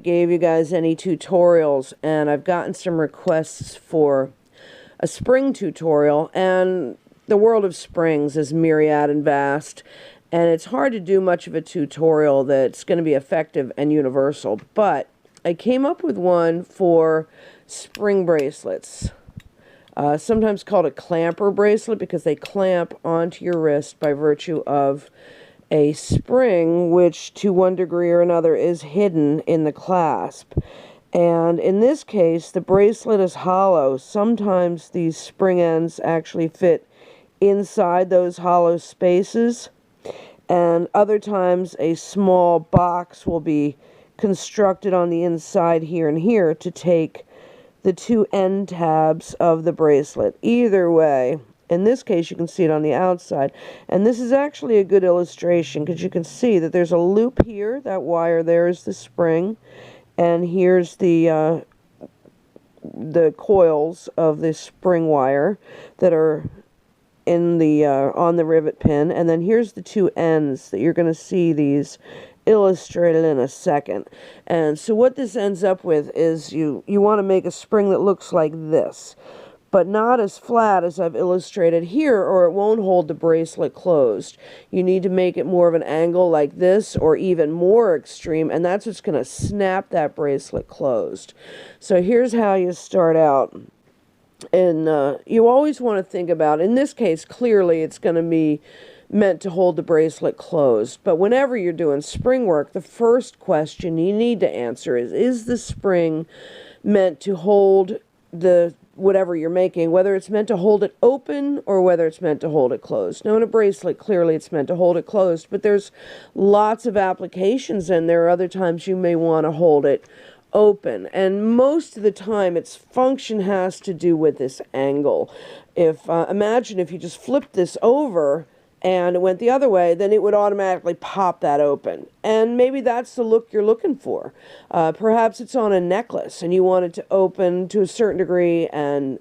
Gave you guys any tutorials, and I've gotten some requests for a spring tutorial, and the world of springs is myriad and vast, and it's hard to do much of a tutorial that's going to be effective and universal, but I came up with one for spring bracelets, sometimes called a clamper bracelet because they clamp onto your wrist by virtue of a spring, which to one degree or another is hidden in the clasp. And in this case, the bracelet is hollow. Sometimes these spring ends actually fit inside those hollow spaces, and other times a small box will be constructed on the inside here and here to take the two end tabs of the bracelet. Either way, in this case, you can see it on the outside. And this is actually a good illustration because you can see that there's a loop here. That wire there is the spring. And here's the coils of the spring wire that are in the on the rivet pin. And then here's the two ends that you're going to see these illustrated in a second. And so what this ends up with is you want to make a spring that looks like this, but not as flat as I've illustrated here, or it won't hold the bracelet closed. You need to make it more of an angle like this, or even more extreme, and that's what's going to snap that bracelet closed. So here's how you start out. And you always want to think about, in this case, clearly it's going to be meant to hold the bracelet closed. But whenever you're doing spring work, the first question you need to answer is the spring meant to hold the whatever you're making, whether it's meant to hold it open or whether it's meant to hold it closed. Now in a bracelet, clearly it's meant to hold it closed, but there's lots of applications, and there are other times you may want to hold it open. And most of the time its function has to do with this angle. If imagine if you just flipped this over and it went the other way, then it would automatically pop that open. And maybe that's the look you're looking for. Perhaps it's on a necklace and you want it to open to a certain degree and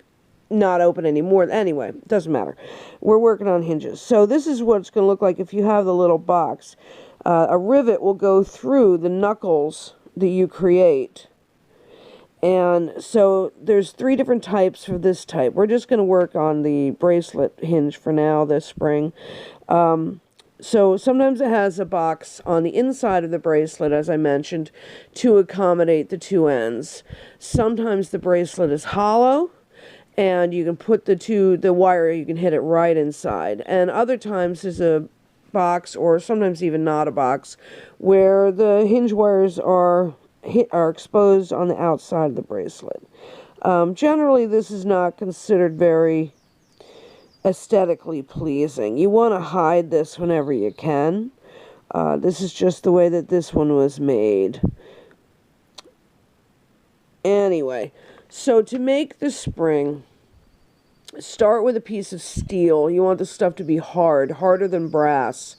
not open anymore. Anyway, it doesn't matter. We're working on hinges. So this is what it's going to look like if you have the little box. A rivet will go through the knuckles that you create. And so there's three different types for this type. We're just going to work on the bracelet hinge for now, this spring. So sometimes it has a box on the inside of the bracelet, as I mentioned, to accommodate the two ends. Sometimes the bracelet is hollow, and you can put the wire, you can hit it right inside. And other times there's a box, or sometimes even not a box, where the hinge wires are exposed on the outside of the bracelet. Generally, this is not considered very aesthetically pleasing. You want to hide this whenever you can. This is just the way that this one was made. Anyway, so to make the spring, start with a piece of steel. You want the stuff to be hard, harder than brass.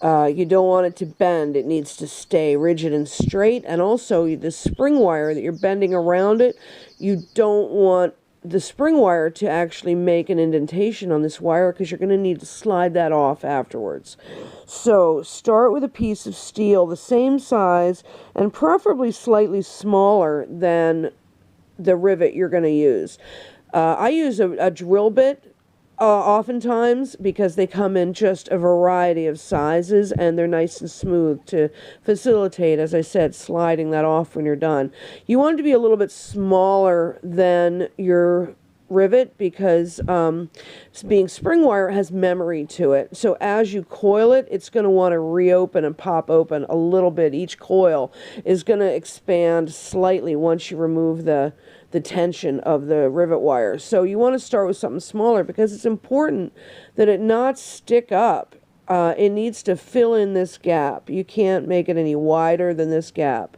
You don't want it to bend. It needs to stay rigid and straight. And also, the spring wire that you're bending around it, you don't want the spring wire to actually make an indentation on this wire, because you're going to need to slide that off afterwards. So start with a piece of steel the same size and preferably slightly smaller than the rivet you're going to use. I use a drill bit oftentimes, because they come in just a variety of sizes and they're nice and smooth to facilitate, as I said, sliding that off when you're done. You want it to be a little bit smaller than your rivet, because being spring wire has memory to it. So as you coil it, it's going to want to reopen and pop open a little bit. Each coil is going to expand slightly once you remove the tension of the rivet wire. So you want to start with something smaller, because it's important that it not stick up. It needs to fill in this gap. You can't make it any wider than this gap.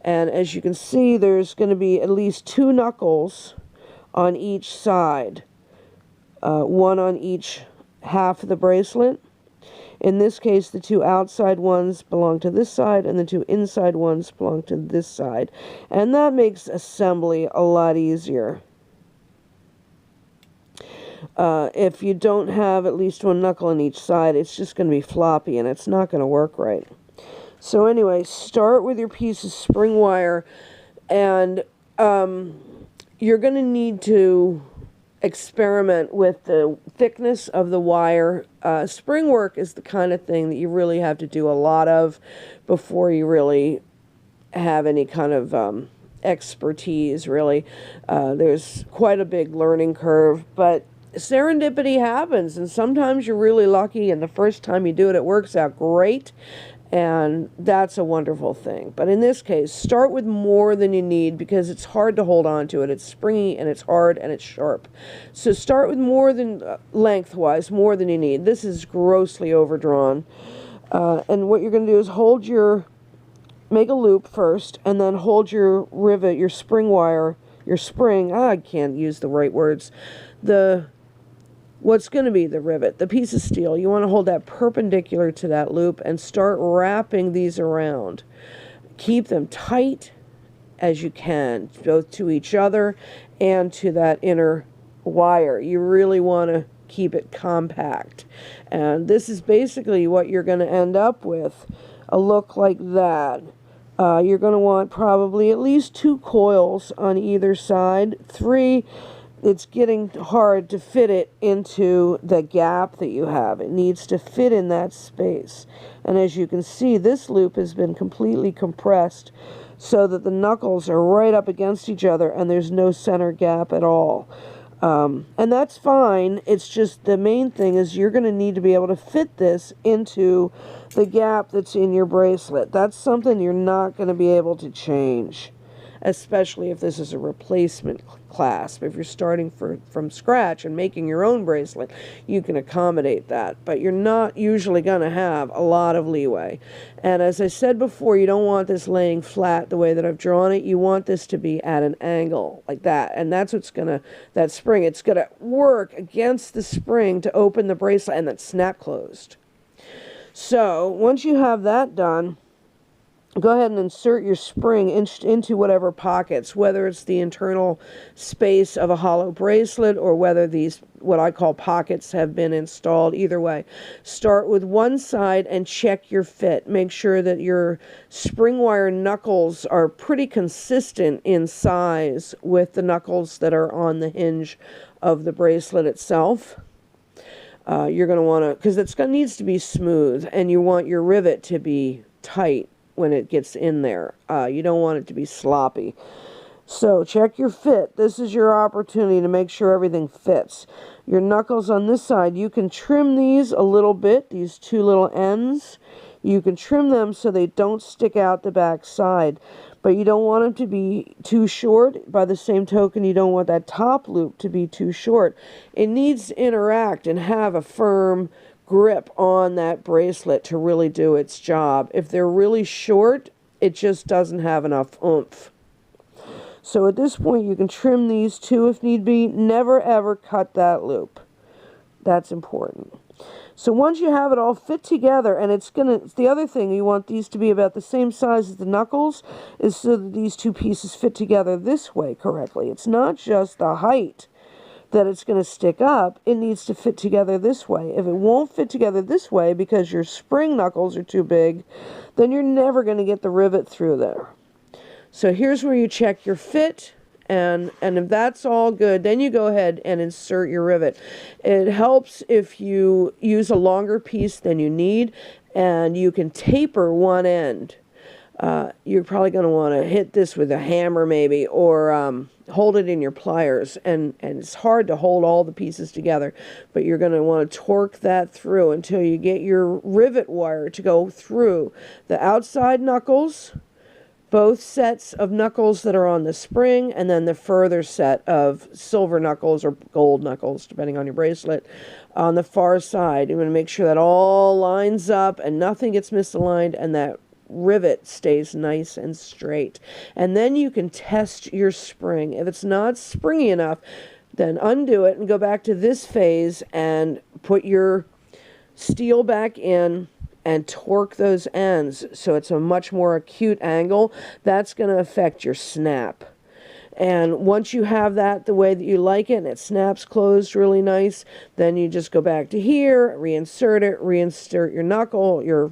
And as you can see, there's going to be at least two knuckles on each side, one on each half of the bracelet. In this case, the two outside ones belong to this side, and the two inside ones belong to this side. And that makes assembly a lot easier. If you don't have at least one knuckle on each side, it's just going to be floppy, and it's not going to work right. So anyway, start with your piece of spring wire, and you're going to need to experiment with the thickness of the wire. Spring work is the kind of thing that you really have to do a lot of before you really have any kind of expertise, really. There's quite a big learning curve, but serendipity happens, and sometimes you're really lucky, and the first time you do it, it works out great, and that's a wonderful thing. But in this case, start with more than you need, because it's hard to hold on to it. It's springy, and it's hard, and it's sharp. So start with more than, lengthwise, more than you need. This is grossly overdrawn. And what you're going to do is make a loop first, and then hold your rivet, your spring wire, your spring, I can't use the right words, what's going to be the rivet, the piece of steel, you want to hold that perpendicular to that loop and start wrapping these around. Keep them tight as you can, both to each other and to that inner wire. You really want to keep it compact. And this is basically what you're going to end up with, a look like that. You're going to want probably at least 2 coils on either side. 3, it's getting hard to fit it into the gap that you have. It needs to fit in that space. And as you can see, this loop has been completely compressed so that the knuckles are right up against each other and there's no center gap at all. And that's fine. It's just the main thing is you're going to need to be able to fit this into the gap that's in your bracelet. That's something you're not going to be able to change, especially if this is a replacement clasp. If you're starting from scratch and making your own bracelet, you can accommodate that, but you're not usually going to have a lot of leeway. And as I said before, you don't want this laying flat the way that I've drawn it. You want this to be at an angle like that, and that's what's gonna, that spring, it's gonna work against the spring to open the bracelet and then snap closed. So once you have that done, go ahead and insert your spring into whatever pockets, whether it's the internal space of a hollow bracelet or whether these, what I call pockets, have been installed. Either way, start with one side and check your fit. Make sure that your spring wire knuckles are pretty consistent in size with the knuckles that are on the hinge of the bracelet itself. You're going to want to, because it needs to be smooth, and you want your rivet to be tight when it gets in there. You don't want it to be sloppy. So check your fit. This is your opportunity to make sure everything fits. Your knuckles on this side, you can trim these a little bit, these 2 little ends. You can trim them so they don't stick out the back side, but you don't want them to be too short. By the same token, you don't want that top loop to be too short. It needs to interact and have a firm grip on that bracelet to really do its job. If they're really short, it just doesn't have enough oomph. So at this point, you can trim these 2 if need be. Never ever cut that loop. That's important. So once you have it all fit together, and the other thing, you want these to be about the same size as the knuckles, is so that these 2 pieces fit together this way correctly. It's not just the height that it's going to stick up, it needs to fit together this way. If it won't fit together this way because your spring knuckles are too big, then you're never going to get the rivet through there. So here's where you check your fit, and if that's all good, then you go ahead and insert your rivet. It helps if you use a longer piece than you need, and you can taper one end. You're probably going to want to hit this with a hammer maybe, or hold it in your pliers, and it's hard to hold all the pieces together, but you're going to want to torque that through until you get your rivet wire to go through the outside knuckles, both sets of knuckles that are on the spring, and then the further set of silver knuckles or gold knuckles, depending on your bracelet, on the far side. You want to make sure that all lines up and nothing gets misaligned, and that rivet stays nice and straight. And then you can test your spring. If it's not springy enough, then undo it and go back to this phase and put your steel back in and torque those ends so it's a much more acute angle. That's going to affect your snap. And once you have that the way that you like it and it snaps closed really nice, then you just go back to here, reinsert it, reinsert your knuckle, your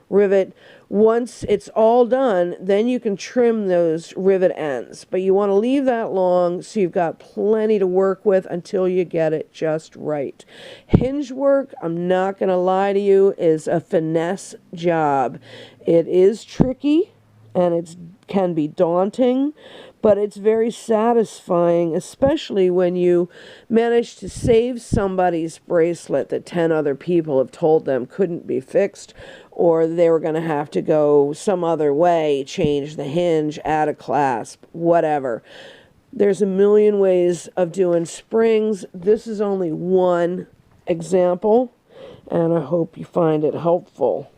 rivet Once it's all done, then you can trim those rivet ends. But you want to leave that long so you've got plenty to work with until you get it just right. Hinge work, I'm not going to lie to you, is a finesse job. It is tricky and it can be daunting, but it's very satisfying, especially when you manage to save somebody's bracelet that 10 other people have told them couldn't be fixed, or they were going to have to go some other way, change the hinge, add a clasp, whatever. There's a million ways of doing springs. This is only one example, and I hope you find it helpful.